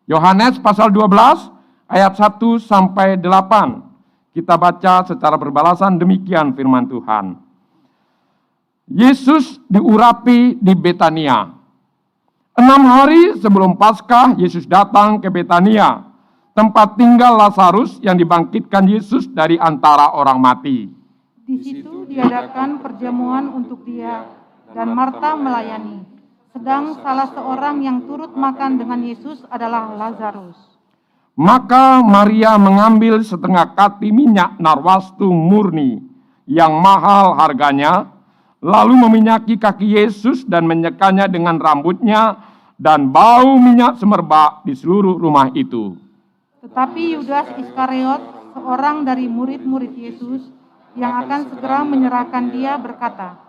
Yohanes pasal 12 ayat 1 sampai 8. Kita baca secara berbalasan, demikian firman Tuhan. Yesus diurapi di Betania. 6 hari sebelum Paskah, Yesus datang ke Betania, tempat tinggal Lazarus yang dibangkitkan Yesus dari antara orang mati. Di situ diadakan perjamuan untuk dia, dan Marta melayani. Sedang salah seorang yang turut makan dengan Yesus adalah Lazarus. Maka Maria mengambil setengah kati minyak narwastu murni yang mahal harganya, lalu meminyaki kaki Yesus dan menyekanya dengan rambutnya, dan bau minyak semerbak di seluruh rumah itu. Tetapi Yudas Iskariot, seorang dari murid-murid Yesus yang akan segera menyerahkan dia, berkata,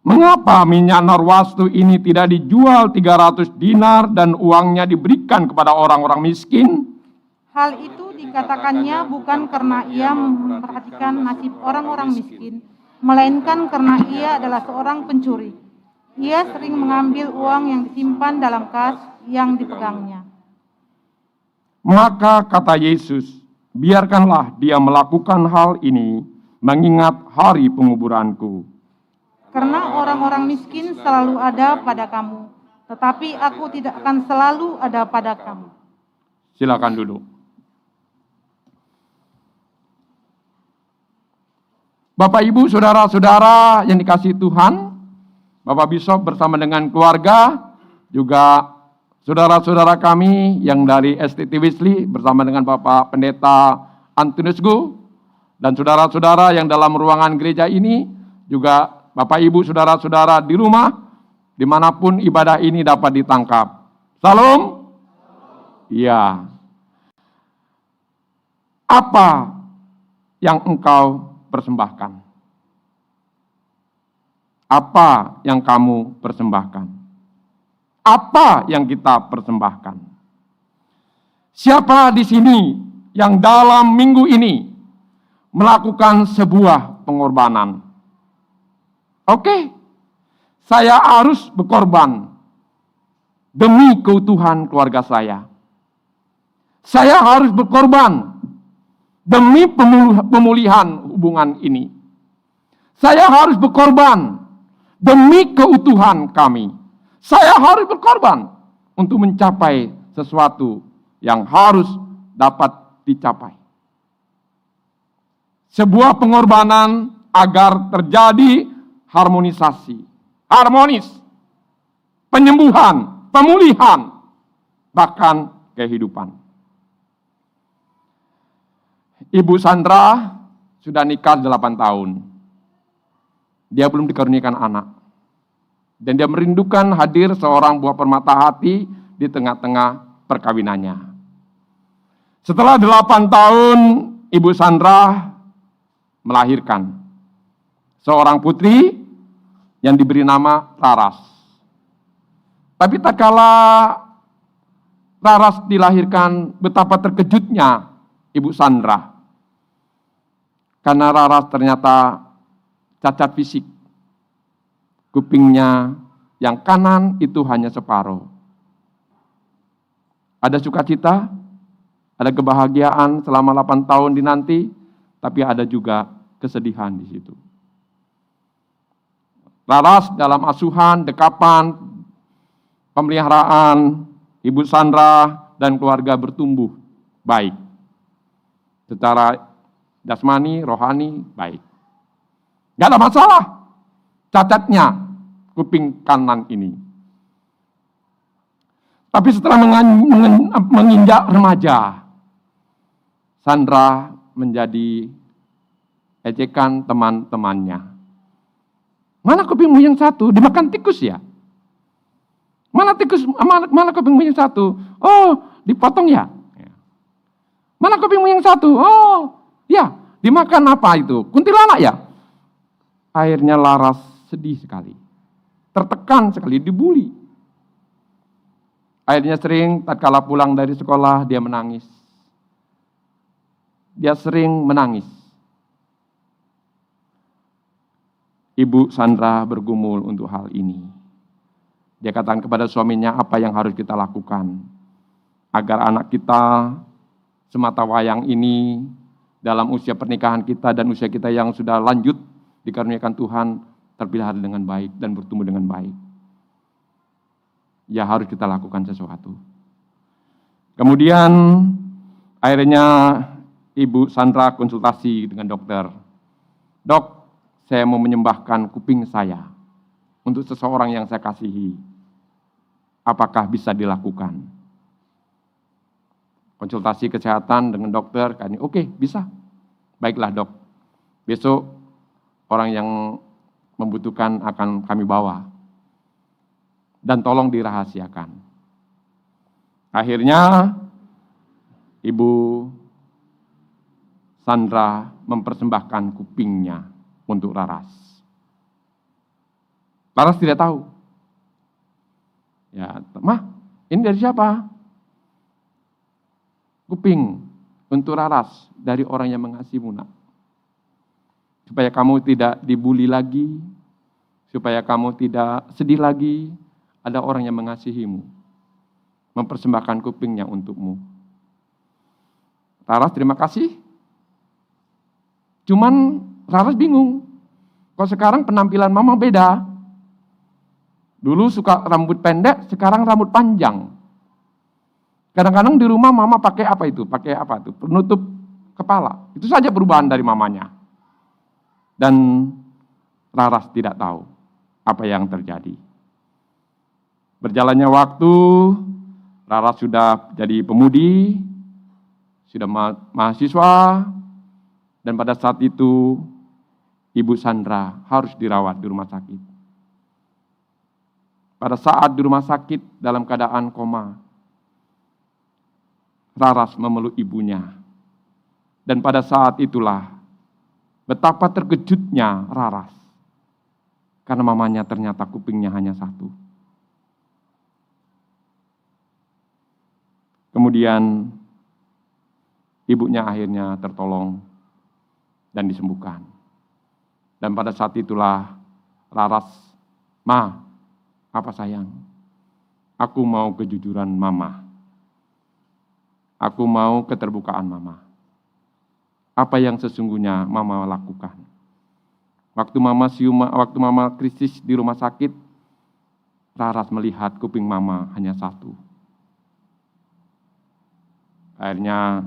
Mengapa minyak narwastu ini tidak dijual 300 dinar dan uangnya diberikan kepada orang-orang miskin? hal itu dikatakannya bukan karena ia memperhatikan nasib orang-orang miskin, melainkan karena ia adalah seorang pencuri. Ia sering mengambil uang yang disimpan dalam kas yang dipegangnya. Maka kata Yesus, biarkanlah dia melakukan hal ini, mengingat hari penguburanku. Karena orang-orang miskin selalu ada pada kamu, tetapi aku tidak akan selalu ada pada kamu. Silakan duduk. Bapak, Ibu, saudara-saudara yang dikasihi Tuhan, Bapak Bishop bersama dengan keluarga, juga saudara-saudara kami yang dari STT Wesley bersama dengan Bapak Pendeta Antonius Gu, dan saudara-saudara yang dalam ruangan gereja ini, juga Bapak, Ibu, saudara-saudara di rumah, dimanapun ibadah ini dapat ditangkap. Salam. Iya. Apa yang engkau persembahkan? Apa yang kamu persembahkan? Apa yang kita persembahkan? Siapa di sini yang dalam minggu ini melakukan sebuah pengorbanan? Oke, saya harus berkorban demi keutuhan keluarga saya. Saya harus berkorban demi pemulihan hubungan ini. Saya harus berkorban demi keutuhan kami. Saya harus berkorban untuk mencapai sesuatu yang harus dapat dicapai. Sebuah pengorbanan agar terjadi harmonis, penyembuhan, pemulihan, bahkan kehidupan. Ibu Sandra sudah nikah 8 tahun. Dia belum dikaruniakan anak. Dan dia merindukan hadir seorang buah permata hati di tengah-tengah perkawinannya. Setelah 8 tahun, Ibu Sandra melahirkan seorang putri yang diberi nama Raras. Tapi tak kala Raras dilahirkan, betapa terkejutnya Ibu Sandra. Karena Raras ternyata cacat fisik. Kupingnya yang kanan itu hanya separuh. Ada sukacita, ada kebahagiaan selama 8 tahun dinanti, tapi ada juga kesedihan di situ. Raras dalam asuhan, dekapan, pemeliharaan, Ibu Sandra dan keluarga bertumbuh baik. Secara jasmani, rohani, baik. Gak ada masalah cacatnya kuping kanan ini. Tapi setelah menginjak remaja, Sandra menjadi ejekan teman-temannya. Mana kupingmu yang satu? Dimakan tikus ya? Mana kupingmu yang satu? Oh, dipotong ya? Mana kupingmu yang satu? Oh, ya, dimakan apa itu? Kuntilanak ya? Akhirnya Laras sedih sekali. Tertekan sekali, dibully. Akhirnya sering tatkala pulang dari sekolah dia menangis. Dia sering menangis. Ibu Sandra bergumul untuk hal ini. Dia katakan kepada suaminya, apa yang harus kita lakukan? agar anak kita semata wayang ini dalam usia pernikahan kita dan usia kita yang sudah lanjut dikaruniakan Tuhan terpelihara dengan baik dan bertumbuh dengan baik. Ya harus kita lakukan sesuatu. Kemudian akhirnya Ibu Sandra konsultasi dengan dokter. Dok, saya mau menyembahkan kuping saya untuk seseorang yang saya kasihi. Apakah bisa dilakukan? Konsultasi kesehatan dengan dokter, oke, bisa. Baiklah dok, besok orang yang membutuhkan akan kami bawa. Dan tolong dirahasiakan. Akhirnya, Ibu Sandra mempersembahkan kupingnya untuk Laras. Laras tidak tahu. Ya, Mah, ini dari siapa? Kuping untuk Laras dari orang yang mengasihimu, nak. Supaya kamu tidak dibuli lagi, supaya kamu tidak sedih lagi, ada orang yang mengasihimu, mempersembahkan kupingnya untukmu. Laras terima kasih. Cuman Laras bingung. Kok sekarang penampilan mama beda? Dulu suka rambut pendek, sekarang rambut panjang. Kadang-kadang di rumah mama pakai apa itu? Pakai apa itu? Penutup kepala. Itu saja perubahan dari mamanya. Dan Laras tidak tahu apa yang terjadi. Berjalannya waktu, Laras sudah jadi pemudi, sudah mahasiswa, dan pada saat itu Ibu Sandra harus dirawat di rumah sakit. Pada saat di rumah sakit dalam keadaan koma, Laras memeluk ibunya. Dan pada saat itulah betapa terkejutnya Laras. Karena mamanya ternyata kupingnya hanya satu. Kemudian ibunya akhirnya tertolong dan disembuhkan. Dan pada saat itulah Laras, Ma, apa sayang? Aku mau kejujuran mama. Aku mau keterbukaan mama. Apa yang sesungguhnya mama lakukan? Waktu mama krisis di rumah sakit, Laras melihat kuping mama hanya satu. Akhirnya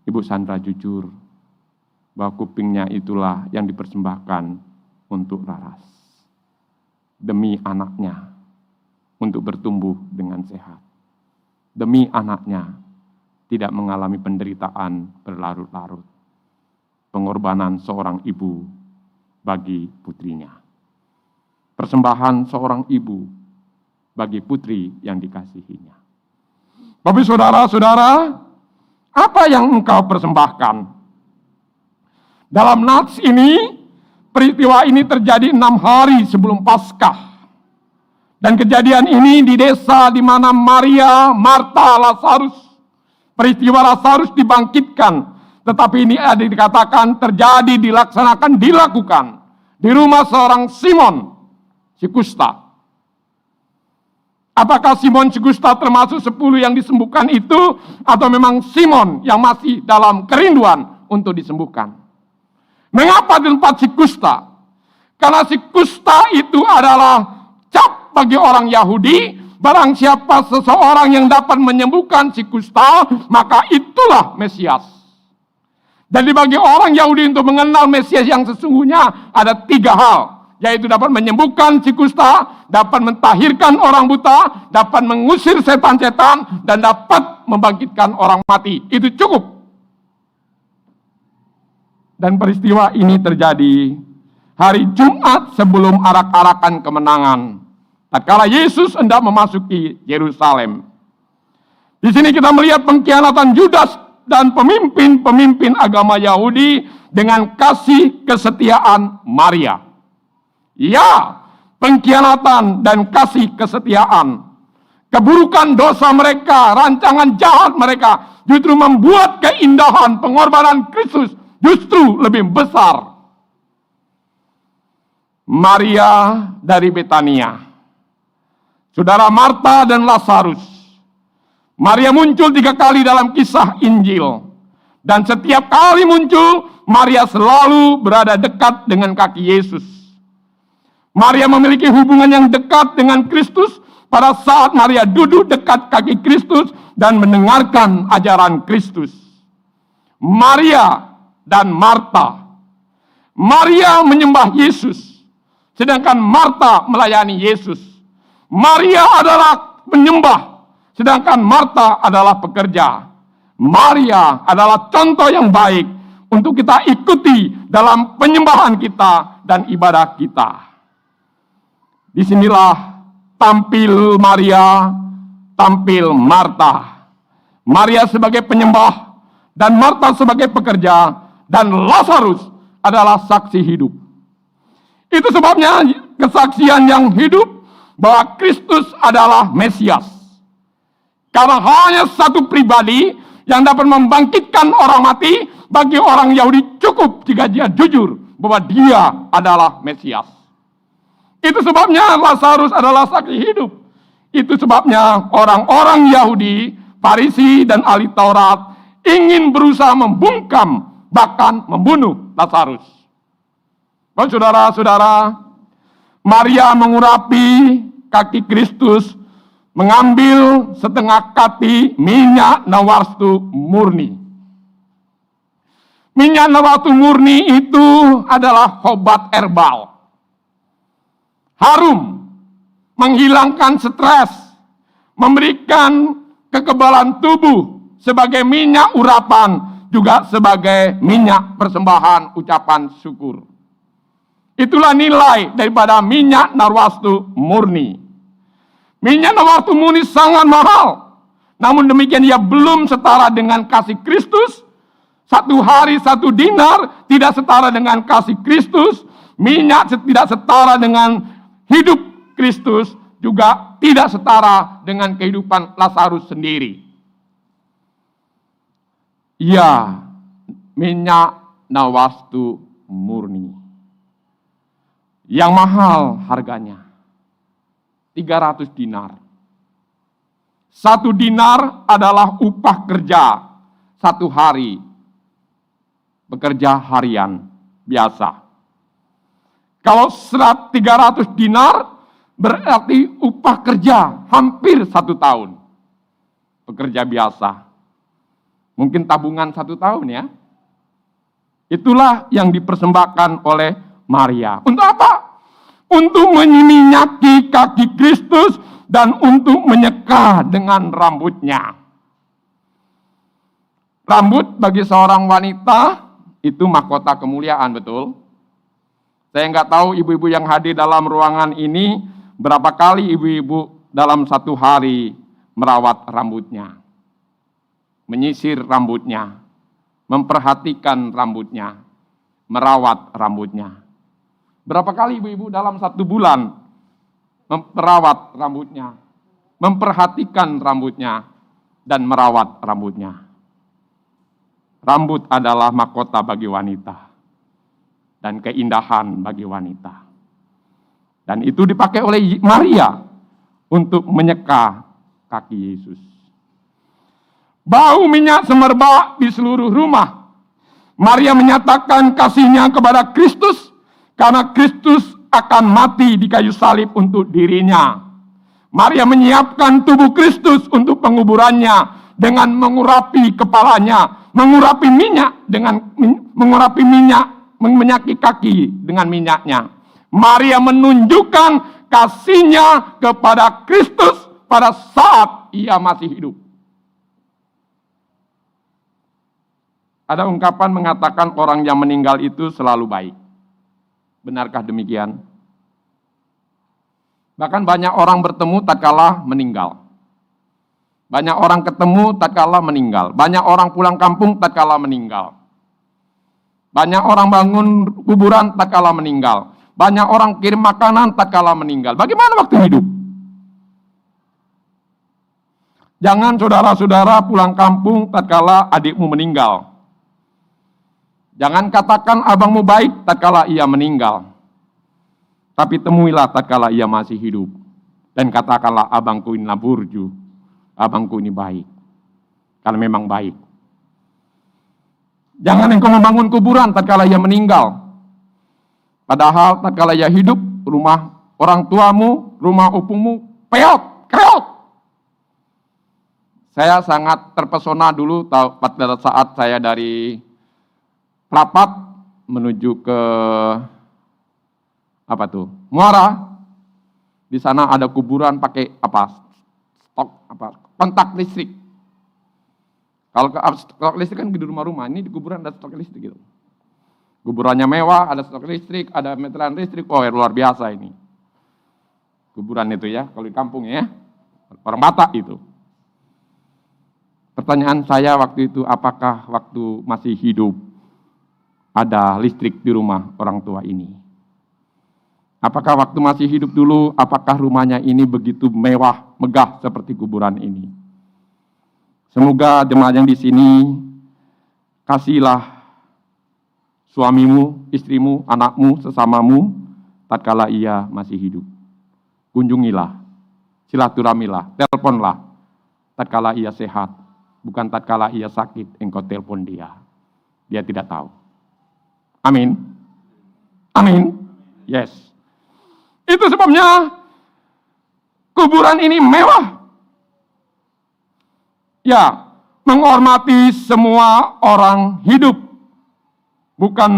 Ibu Sandra jujur bahwa kupingnya itulah yang dipersembahkan untuk Laras. Demi anaknya, untuk bertumbuh dengan sehat. Demi anaknya, tidak mengalami penderitaan berlarut-larut. Pengorbanan seorang ibu bagi putrinya. Persembahan seorang ibu bagi putri yang dikasihinya. Bapak saudara-saudara, apa yang engkau persembahkan? Dalam nats ini, peristiwa ini terjadi 6 hari sebelum Paskah. Dan kejadian ini di desa di mana Maria, Marta, Lazarus, peristiwa Lazarus dibangkitkan. Tetapi ini ada dikatakan terjadi, dilaksanakan, dilakukan di rumah seorang Simon si kusta. Apakah Simon si kusta termasuk 10 yang disembuhkan itu, atau memang Simon yang masih dalam kerinduan untuk disembuhkan? Mengapa di tempat si kusta? Karena si kusta itu adalah cap bagi orang Yahudi. Barang siapa seseorang yang dapat menyembuhkan si kusta, maka itulah Mesias. Jadi bagi orang Yahudi untuk mengenal Mesias yang sesungguhnya ada 3 hal. Yaitu dapat menyembuhkan si kusta, dapat mentahirkan orang buta, dapat mengusir setan-setan, dan dapat membangkitkan orang mati. Itu cukup. Dan peristiwa ini terjadi hari Jumat sebelum arak-arakan kemenangan. Tatkala Yesus hendak memasuki Yerusalem. Di sini kita melihat pengkhianatan Yudas dan pemimpin-pemimpin agama Yahudi dengan kasih kesetiaan Maria. Ya, pengkhianatan dan kasih kesetiaan. Keburukan dosa mereka, rancangan jahat mereka justru membuat keindahan pengorbanan Kristus justru lebih besar. Maria dari Betania, saudara Marta dan Lazarus, Maria muncul 3 kali dalam kisah Injil. Dan setiap kali muncul, Maria selalu berada dekat dengan kaki Yesus. Maria memiliki hubungan yang dekat dengan Kristus pada saat Maria duduk dekat kaki Kristus dan mendengarkan ajaran Kristus. Maria dan Marta. Maria menyembah Yesus, sedangkan Marta melayani Yesus. Maria adalah penyembah, sedangkan Marta adalah pekerja. Maria adalah contoh yang baik untuk kita ikuti dalam penyembahan kita dan ibadah kita. Disinilah tampil Maria, tampil Marta. Maria sebagai penyembah dan Marta sebagai pekerja, dan Lazarus adalah saksi hidup. Itu sebabnya kesaksian yang hidup bahwa Kristus adalah Mesias. Karena hanya satu pribadi yang dapat membangkitkan orang mati, bagi orang Yahudi cukup jika dia jujur bahwa dia adalah Mesias. Itu sebabnya Lazarus adalah saksi hidup. Itu sebabnya orang-orang Yahudi, Farisi dan ahli Taurat ingin berusaha membungkam, bahkan membunuh Lazarus. Bapak saudara-saudara, Maria mengurapi kaki Kristus, mengambil setengah kati minyak nawarstu murni. Minyak nawarstu murni itu adalah obat herbal. Harum, menghilangkan stres, memberikan kekebalan tubuh sebagai minyak urapan, juga sebagai minyak persembahan ucapan syukur. Itulah nilai daripada minyak narwastu murni. Minyak narwastu murni sangat mahal. Namun demikian ia belum setara dengan kasih Kristus. 1 hari 1 dinar tidak setara dengan kasih Kristus. Minyak tidak setara dengan hidup Kristus. Juga tidak setara dengan kehidupan Lazarus sendiri. Ya, minyak nawastu murni. Yang mahal harganya. 300 dinar. 1 dinar adalah upah kerja 1 hari. Bekerja harian biasa. Kalau 300 dinar berarti upah kerja hampir 1 tahun. Pekerja biasa. Mungkin tabungan 1 tahun ya. Itulah yang dipersembahkan oleh Maria. Untuk apa? Untuk menyiminyaki kaki Kristus dan untuk menyeka dengan rambutnya. Rambut bagi seorang wanita itu mahkota kemuliaan, betul? Saya nggak tahu ibu-ibu yang hadir dalam ruangan ini berapa kali ibu-ibu dalam 1 hari merawat rambutnya. Menyisir rambutnya, memperhatikan rambutnya, merawat rambutnya. Berapa kali ibu-ibu dalam 1 bulan merawat rambutnya, memperhatikan rambutnya, dan merawat rambutnya. Rambut adalah mahkota bagi wanita dan keindahan bagi wanita. Dan itu dipakai oleh Maria untuk menyeka kaki Yesus. Bau minyak semerbak di seluruh rumah. Maria menyatakan kasihnya kepada Kristus karena Kristus akan mati di kayu salib untuk dirinya. Maria menyiapkan tubuh Kristus untuk penguburannya dengan mengurapi kepalanya, mengurapi minyak dengan mengurapi minyak, menyaki kaki dengan minyaknya. Maria menunjukkan kasihnya kepada Kristus pada saat ia masih hidup. Ada ungkapan mengatakan orang yang meninggal itu selalu baik. Benarkah demikian? Bahkan banyak orang bertemu tatkala meninggal. Banyak orang ketemu tatkala meninggal. Banyak orang pulang kampung tatkala meninggal. Banyak orang bangun kuburan tatkala meninggal. Banyak orang kirim makanan tatkala meninggal. Bagaimana waktu hidup? Jangan saudara-saudara pulang kampung tatkala adikmu meninggal. Jangan katakan abangmu baik tatkala ia meninggal. Tapi temuilah tatkala ia masih hidup. Dan katakanlah abangku inilah burju. abangku ini baik. Karena memang baik. Jangan engkau membangun kuburan tatkala ia meninggal. Padahal tatkala ia hidup, rumah orang tuamu, rumah opumu, peot, kreot. Saya sangat terpesona dulu pada saat saya dari Pelapat menuju ke Muara. Di sana ada kuburan pakai kontak listrik. Kalau stok listrik kan di rumah-rumah, ini di kuburan ada stok listrik gitu. Kuburannya mewah, ada stok listrik, ada meteran listrik. Oh, luar biasa ini. Kuburan itu ya, kalau di kampung ya, orang Batak itu. Pertanyaan saya waktu itu, apakah waktu masih hidup ada listrik di rumah orang tua ini? Apakah waktu masih hidup dulu, apakah rumahnya ini begitu mewah, megah seperti kuburan ini? Semoga jemaat yang di sini, kasihlah suamimu, istrimu, anakmu, sesamamu, tatkala ia masih hidup. Kunjungilah, silaturahmilah, teleponlah, tatkala ia sehat. Bukan tatkala ia sakit, engkau telepon dia. Dia tidak tahu. Amin. Amin. Yes. Itu sebabnya kuburan ini mewah. Ya, menghormati semua orang hidup. Bukan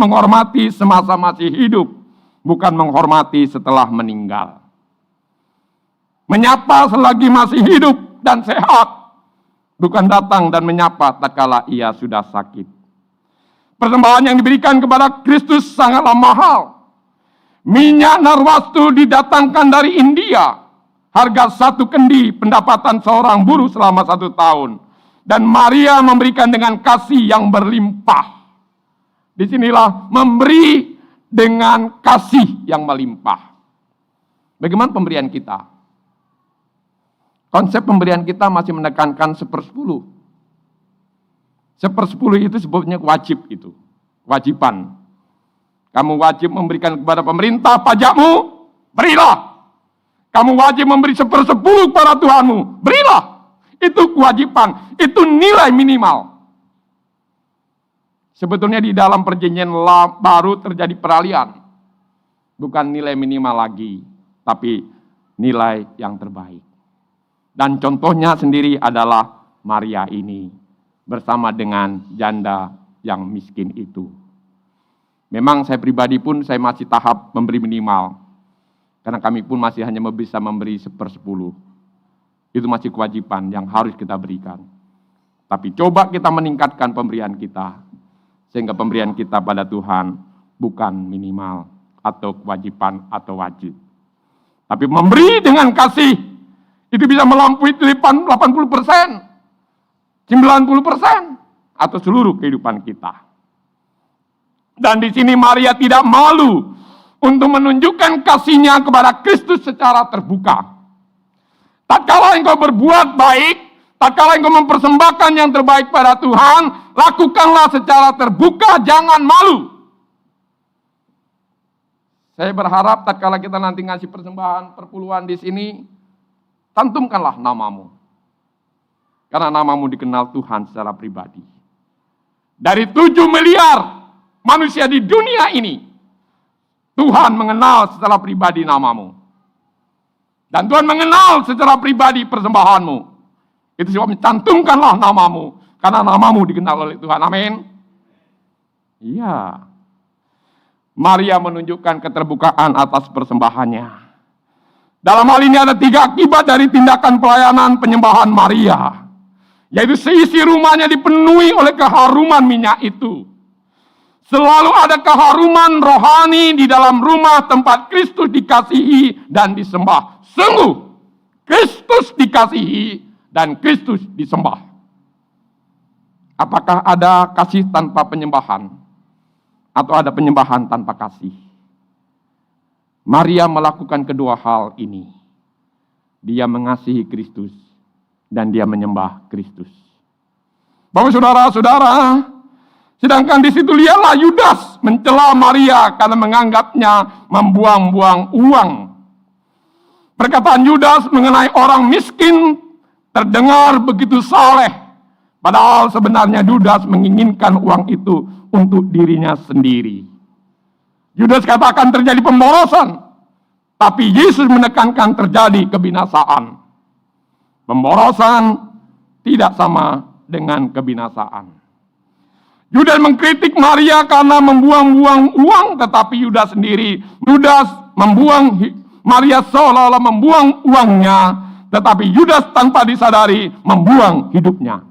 menghormati semasa masih hidup. Bukan menghormati setelah meninggal. Menyapa selagi masih hidup dan sehat. Bukan datang dan menyapa tatkala ia sudah sakit. Persembahan yang diberikan kepada Kristus sangatlah mahal. Minyak narwastu didatangkan dari India. Harga 1 kendi pendapatan seorang buruh selama 1 tahun. Dan Maria memberikan dengan kasih yang berlimpah. Disinilah memberi dengan kasih yang melimpah. Bagaimana pemberian kita? Konsep pemberian kita masih menekankan 1/10. 1/10 itu sebetulnya wajib itu. Kewajiban. Kamu wajib memberikan kepada pemerintah pajakmu, berilah. Kamu wajib memberi 1/10 kepada Tuhanmu, berilah. Itu kewajiban, itu nilai minimal. Sebetulnya di dalam perjanjian baru terjadi peralihan. Bukan nilai minimal lagi, tapi nilai yang terbaik. Dan contohnya sendiri adalah Maria ini bersama dengan janda yang miskin itu. Memang saya pribadi pun saya masih tahap memberi minimal. Karena kami pun masih hanya bisa memberi 1/10. Itu masih kewajiban yang harus kita berikan. Tapi coba kita meningkatkan pemberian kita. Sehingga pemberian kita pada Tuhan bukan minimal atau kewajiban atau wajib. Tapi memberi dengan kasih. Itu bisa melampaui 80%, 90%, atau seluruh kehidupan kita. Dan di sini Maria tidak malu untuk menunjukkan kasihnya kepada Kristus secara terbuka. Tatkala engkau berbuat baik, tatkala engkau mempersembahkan yang terbaik pada Tuhan, lakukanlah secara terbuka, jangan malu. Saya berharap tatkala kita nanti ngasih persembahan perpuluhan di sini, cantumkanlah namamu. Karena namamu dikenal Tuhan secara pribadi. Dari 7 miliar manusia di dunia ini, Tuhan mengenal secara pribadi namamu. Dan Tuhan mengenal secara pribadi persembahanmu. Itu sebabnya cantumkanlah namamu. Karena namamu dikenal oleh Tuhan. Amin. Iya. Maria menunjukkan keterbukaan atas persembahannya. Dalam hal ini ada 3 akibat dari tindakan pelayanan penyembahan Maria. Yaitu seisi rumahnya dipenuhi oleh keharuman minyak itu. Selalu ada keharuman rohani di dalam rumah tempat Kristus dikasihi dan disembah. Sungguh, Kristus dikasihi dan Kristus disembah. Apakah ada kasih tanpa penyembahan? Atau ada penyembahan tanpa kasih? Maria melakukan kedua hal ini. Dia mengasihi Kristus dan dia menyembah Kristus. Bapak saudara-saudara, sedangkan di situ lihatlah Yudas mencela Maria karena menganggapnya membuang-buang uang. Perkataan Yudas mengenai orang miskin terdengar begitu saleh, padahal sebenarnya Yudas menginginkan uang itu untuk dirinya sendiri. Yudas katakan terjadi pemborosan, tapi Yesus menekankan terjadi kebinasaan. Pemborosan tidak sama dengan kebinasaan. Yudas mengkritik Maria karena membuang-buang uang, tetapi Yudas membuang Maria seolah-olah membuang uangnya, tetapi Yudas tanpa disadari membuang hidupnya.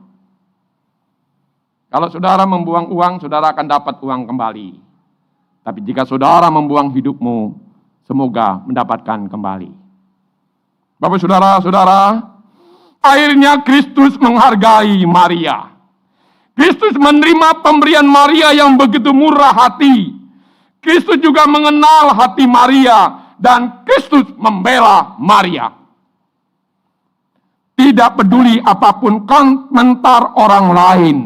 Kalau saudara membuang uang, saudara akan dapat uang kembali. Tapi jika saudara membuang hidupmu, semoga mendapatkan kembali. Bapak saudara-saudara, akhirnya Kristus menghargai Maria. Kristus menerima pemberian Maria yang begitu murah hati. Kristus juga mengenal hati Maria dan Kristus membela Maria. Tidak peduli apapun komentar orang lain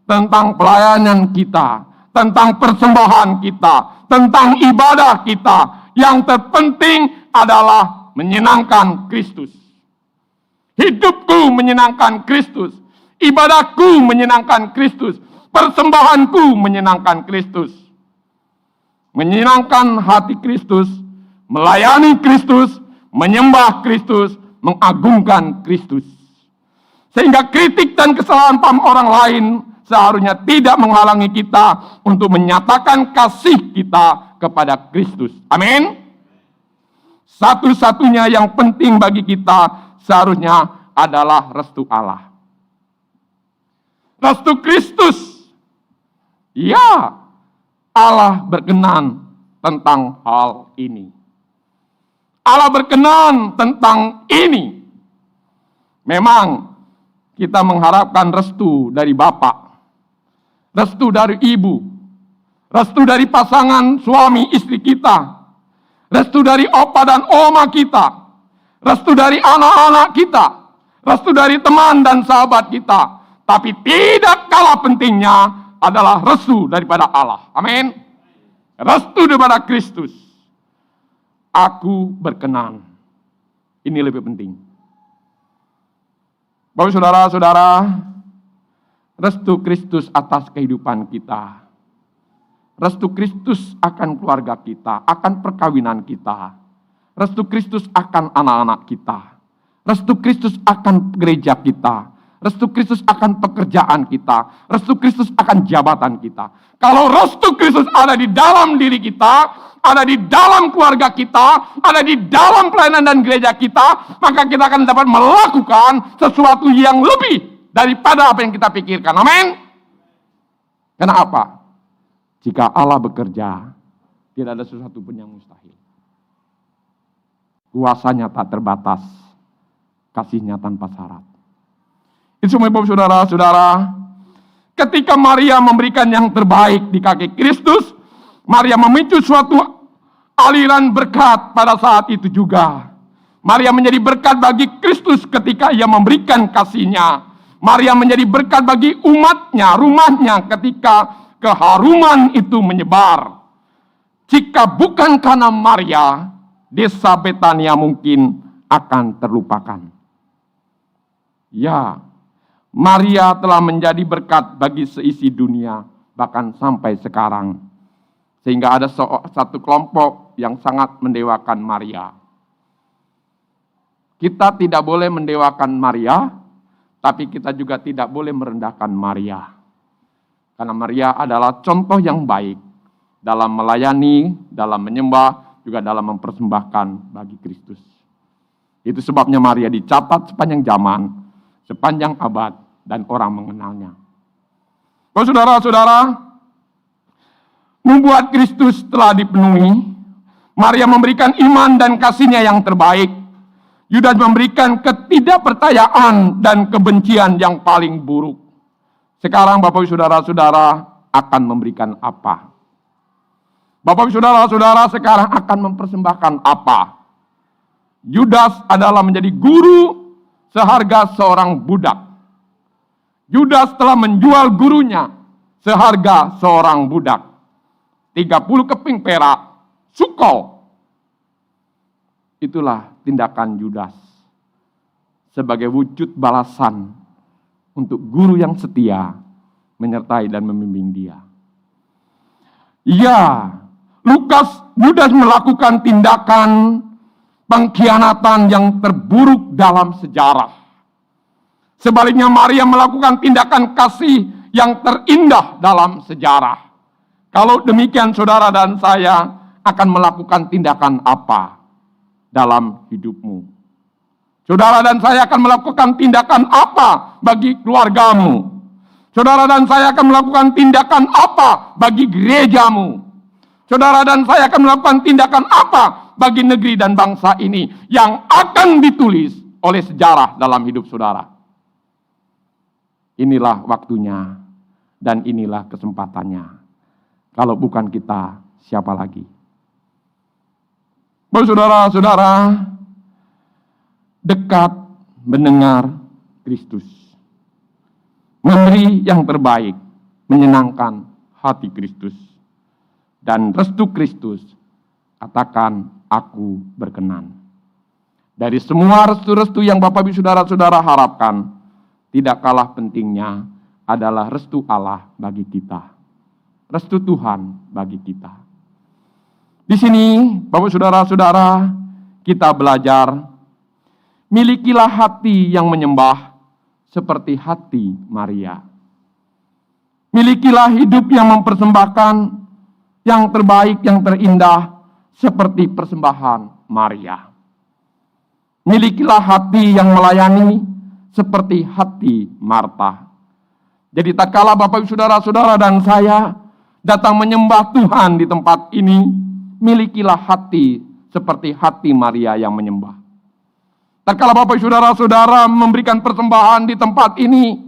tentang pelayanan kita, tentang persembahan kita, tentang ibadah kita. Yang terpenting adalah menyenangkan Kristus. Hidupku menyenangkan Kristus. Ibadahku menyenangkan Kristus. Persembahanku menyenangkan Kristus. Menyenangkan hati Kristus, melayani Kristus, menyembah Kristus, mengagungkan Kristus. Sehingga kritik dan kesalahan paham orang lain seharusnya tidak menghalangi kita untuk menyatakan kasih kita kepada Kristus. Amin. Satu-satunya yang penting bagi kita seharusnya adalah restu Allah. Restu Kristus. Ya, Allah berkenan tentang hal ini. Allah berkenan tentang ini. Memang kita mengharapkan restu dari Bapak, restu dari Ibu, restu dari pasangan suami istri kita, restu dari opa dan oma kita, restu dari anak-anak kita, restu dari teman dan sahabat kita. Tapi tidak kalah pentingnya adalah restu daripada Allah. Amin. Restu daripada Kristus. Aku berkenan. Ini lebih penting. Bapak saudara-saudara, restu Kristus atas kehidupan kita. Restu Kristus akan keluarga kita, akan perkawinan kita. Restu Kristus akan anak-anak kita. Restu Kristus akan gereja kita. Restu Kristus akan pekerjaan kita. Restu Kristus akan jabatan kita. Kalau restu Kristus ada di dalam diri kita, ada di dalam keluarga kita, ada di dalam pelayanan dan gereja kita, maka kita akan dapat melakukan sesuatu yang lebih daripada apa yang kita pikirkan. Amin. Kenapa? Jika Allah bekerja, tidak ada sesuatu pun yang mustahil. Kuasanya tak terbatas, kasihnya tanpa syarat. Itu semua Bapak saudara-saudara, ketika Maria memberikan yang terbaik di kaki Kristus, Maria memicu suatu aliran berkat pada saat itu juga. Maria menjadi berkat bagi Kristus ketika ia memberikan kasihnya. Maria menjadi berkat bagi umatnya, rumahnya ketika keharuman itu menyebar. Jika bukan karena Maria, desa Betania mungkin akan terlupakan. Ya, Maria telah menjadi berkat bagi seisi dunia, bahkan sampai sekarang. Sehingga ada satu kelompok yang sangat mendewakan Maria. Kita tidak boleh mendewakan Maria, tapi kita juga tidak boleh merendahkan Maria. Karena Maria adalah contoh yang baik dalam melayani, dalam menyembah, juga dalam mempersembahkan bagi Kristus. Itu sebabnya Maria dicatat sepanjang zaman, sepanjang abad, dan orang mengenalnya. Bapak saudara-saudara, membuat Kristus telah dipenuhi. Maria memberikan iman dan kasihnya yang terbaik. Yudas memberikan ketidakpercayaan dan kebencian yang paling buruk. Sekarang Bapak saudara-saudara akan memberikan apa? Bapak saudara-saudara sekarang akan mempersembahkan apa? Yudas adalah menjadi guru seharga seorang budak. Yudas telah menjual gurunya seharga seorang budak. 30 keping perak, sukol. Itulah tindakan Yudas. sebagai wujud balasan untuk guru yang setia menyertai dan membimbing dia. Ya, Yudas melakukan tindakan pengkhianatan yang terburuk dalam sejarah. Sebaliknya Maria melakukan tindakan kasih yang terindah dalam sejarah. Kalau demikian saudara dan saya akan melakukan tindakan apa dalam hidupmu? Saudara dan saya akan melakukan tindakan apa bagi keluargamu? Saudara dan saya akan melakukan tindakan apa bagi gerejamu? Saudara dan saya akan melakukan tindakan apa bagi negeri dan bangsa ini yang akan ditulis oleh sejarah dalam hidup saudara? Inilah waktunya dan inilah kesempatannya. Kalau bukan kita, siapa lagi? Saudara-saudara, dekat mendengar Kristus. Memberi yang terbaik, menyenangkan hati Kristus. Dan restu Kristus, katakan aku berkenan. Dari semua restu-restu yang Bapak Ibu Saudara-saudara harapkan, tidak kalah pentingnya adalah restu Allah bagi kita. Restu Tuhan bagi kita. Di sini, Bapak Saudara-saudara, kita belajar, milikilah hati yang menyembah seperti hati Maria. Milikilah hidup yang mempersembahkan yang terbaik, yang terindah seperti persembahan Maria. Milikilah hati yang melayani seperti hati Marta. Jadi tatkala Bapak Ibu Saudara-saudara dan saya datang menyembah Tuhan di tempat ini, milikilah hati seperti hati Maria yang menyembah. Tatkala Bapak Ibu Saudara-saudara memberikan persembahan di tempat ini,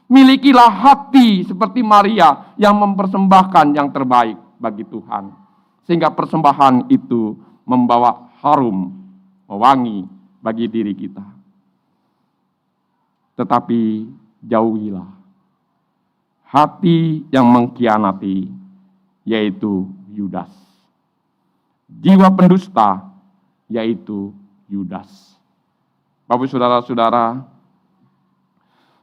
milikilah hati seperti Maria yang mempersembahkan yang terbaik bagi Tuhan. Sehingga persembahan itu membawa harum, mewangi bagi diri kita. Tetapi jauhilah hati yang mengkhianati, yaitu Yudas. Jiwa pendusta, yaitu Yudas. Bapak saudara-saudara,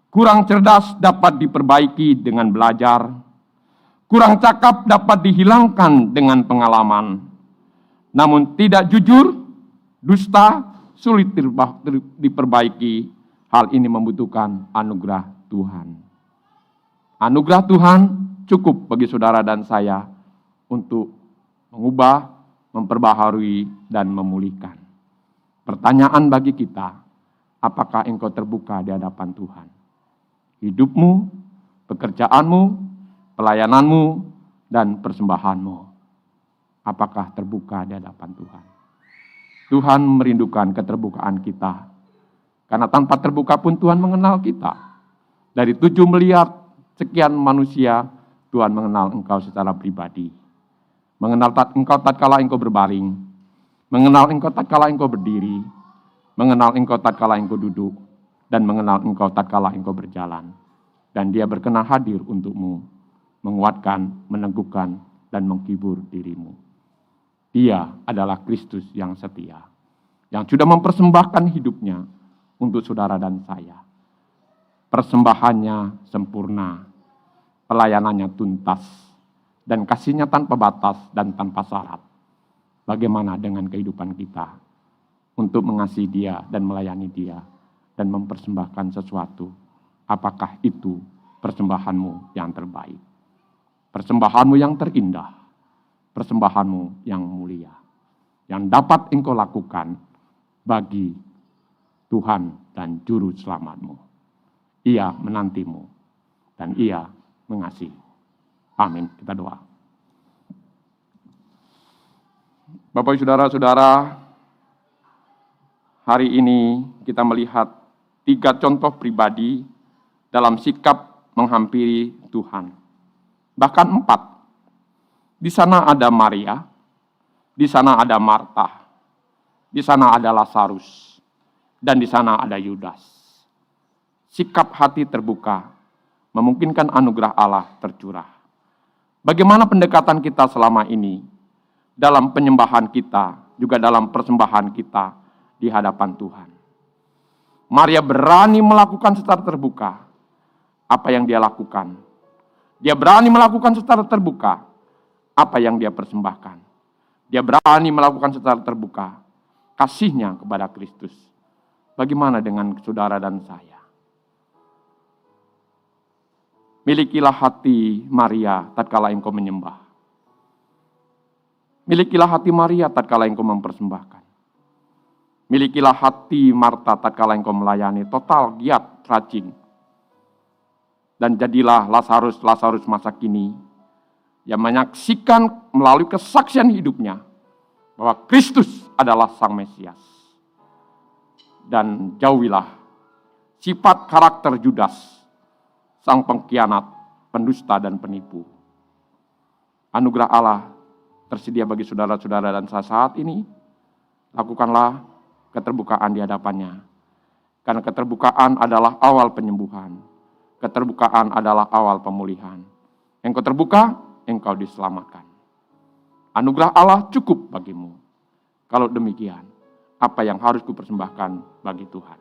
kurang cerdas dapat diperbaiki dengan belajar, kurang cakap dapat dihilangkan dengan pengalaman. Namun tidak jujur, dusta, sulit diperbaiki. Hal ini membutuhkan anugerah Tuhan. Anugerah Tuhan cukup bagi saudara dan saya untuk mengubah, memperbaharui, dan memulihkan. Pertanyaan bagi kita, apakah engkau terbuka di hadapan Tuhan? Hidupmu, pekerjaanmu, pelayananmu, dan persembahanmu. Apakah terbuka di hadapan Tuhan? Tuhan merindukan keterbukaan kita. Karena tanpa terbuka pun Tuhan mengenal kita. Dari 7 miliar sekian manusia, Tuhan mengenal engkau secara pribadi. Mengenal engkau tatkala engkau berbaring. Mengenal engkau tatkala engkau berdiri. Mengenal engkau tatkala engkau duduk. Dan mengenal engkau tatkala engkau berjalan. Dan Dia berkenan hadir untukmu, menguatkan, meneguhkan, dan menghibur dirimu. Dia adalah Kristus yang setia, yang sudah mempersembahkan hidupnya untuk saudara dan saya. Persembahannya sempurna, pelayanannya tuntas, dan kasihnya tanpa batas dan tanpa syarat. Bagaimana dengan kehidupan kita untuk mengasihi Dia dan melayani Dia dan mempersembahkan sesuatu? Apakah itu persembahanmu yang terbaik? Persembahanmu yang terindah, persembahanmu yang mulia, yang dapat engkau lakukan bagi Tuhan dan Juru Selamatmu. Ia menantimu dan Ia mengasihi. Amin. Kita doa. Bapak, saudara-saudara, hari ini kita melihat 3 contoh pribadi dalam sikap menghampiri Tuhan. Bahkan 4. Di sana ada Maria, di sana ada Marta, di sana ada Lazarus, dan di sana ada Yudas. Sikap hati terbuka memungkinkan anugerah Allah tercurah. Bagaimana pendekatan kita selama ini dalam penyembahan kita, juga dalam persembahan kita di hadapan Tuhan? Maria berani melakukan secara terbuka apa yang dia lakukan. Dia berani melakukan secara terbuka apa yang dia persembahkan. Dia berani melakukan secara terbuka kasihnya kepada Kristus. Bagaimana dengan saudara dan saya? Milikilah hati Maria tatkala engkau menyembah. Milikilah hati Maria tatkala engkau mempersembahkan. Milikilah hati Marta tatkala engkau melayani, total, giat, rajin. Dan jadilah Lazarus masa kini yang menyaksikan melalui kesaksian hidupnya bahwa Kristus adalah Sang Mesias. Dan jauhilah sifat karakter Judas, sang pengkhianat, pendusta dan penipu. Anugerah Allah tersedia bagi saudara-saudara dan saya saat ini. Lakukanlah keterbukaan di hadapannya. Karena keterbukaan adalah awal penyembuhan. Keterbukaan adalah awal pemulihan. Engkau terbuka, engkau diselamatkan. Anugerah Allah cukup bagimu. Kalau demikian, apa yang harus kupersembahkan bagi Tuhan?